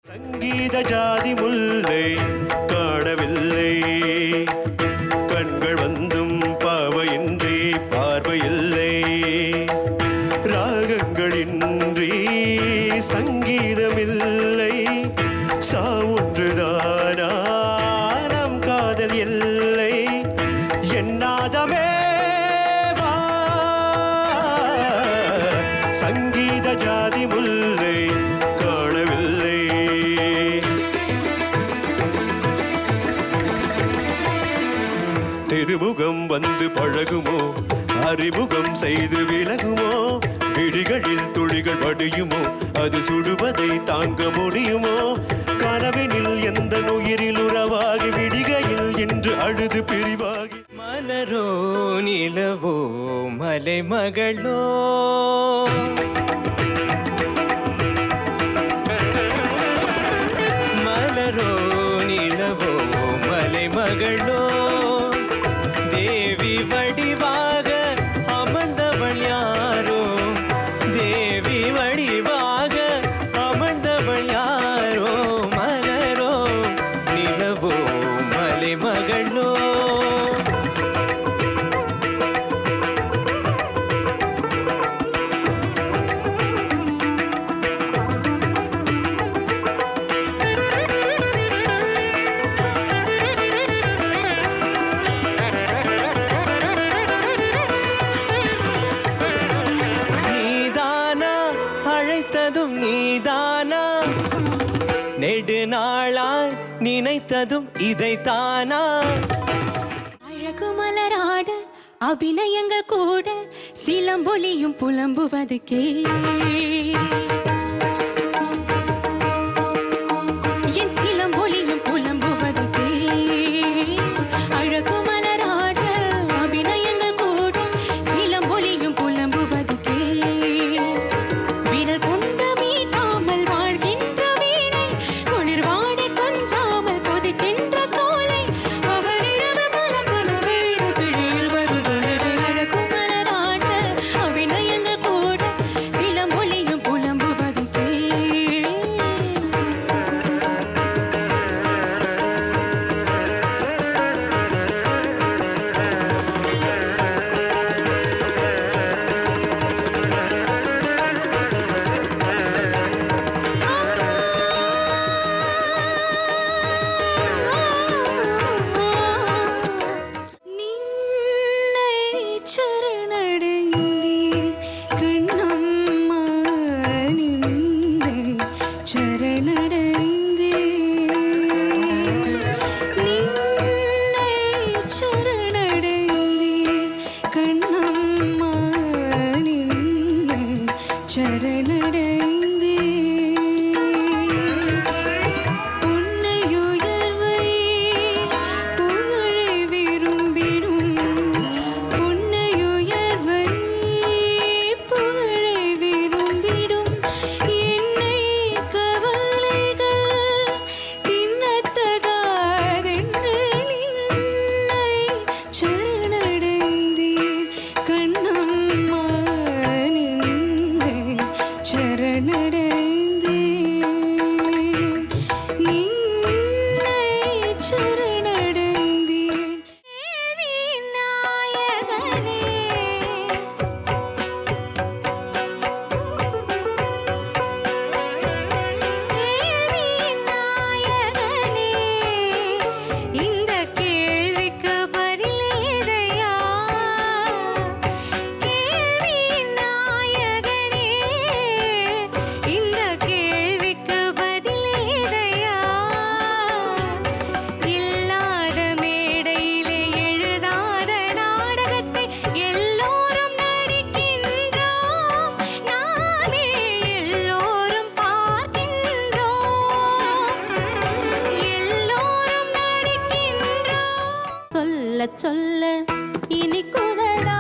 சங்கீத ஜாதி முல்லை காணவில்லை, கண்கள் வந்தும் பாவையின்றி பார்வையில்லை, ராகங்களின்றி சங்கீதமில்லை, சாவுன்றுதானா நம் காதல் எல்லை, என்னாதமே வா சங்கீத ஜாதி முல்லை காணவில்லை. திருமுகம் வந்து பழகுமோ, அறிமுகம் செய்து விலகுமோ, விழிகளில் துளிகள் வடியுமோ, அது சுடுவதை தாங்க முடியுமோ, கனவினில் எந்த உயிரில் உறவாகி விடிகையில் என்று அழுது பிரிவாகி. மலரோ நிலவோ மலைமகளோ, மலரோ நிலவோ மலைமகளோ, தேவி வடிவாக அமர்ந்தவள் யாரோ, தேவி வடிவாக அமர்ந்தவள் யாரோ, மலரோ நிலவோ மலைமகளோ. அழைத்ததும் நீதானா, நெடுநாளாய் நினைத்ததும் இதைத்தானா, அழகு மலராட அபிநயங்கள் கூட சிலம்பொலியும் புலம்புவதுக்கே, என் சிலம்பொலியும் புலம்புவதுக்கே, அழகு மலராட அபிநயங்கள் கூட சிலம்பொலியும் புலம்புவதுக்கே, விரல் கொண்ட மீட்டாமல் வாழ்கின்ற வீணை, குளிர்வாடை கொஞ்சாமல் கொதிக்கின்ற சோலை, அவர் இரவு மலர்ந்தன வேறு கிழியில் வருகிறது, அழகு மலராட அபிநயங்கள் கூட சிலம்பொலியும் புலம்புவதுக்கே. சரணடைந்தேன் கண்ணம்மா, நின்னை சரணடைந்தேன், நின்னை சரணடைந்தேன் கண்ணம்மா, நின்னை சரணடைந்தேன், உன்னையுயர்வை புகழை விரும்பிடும், சொல்ல சொல்ல இனிக்குதடா.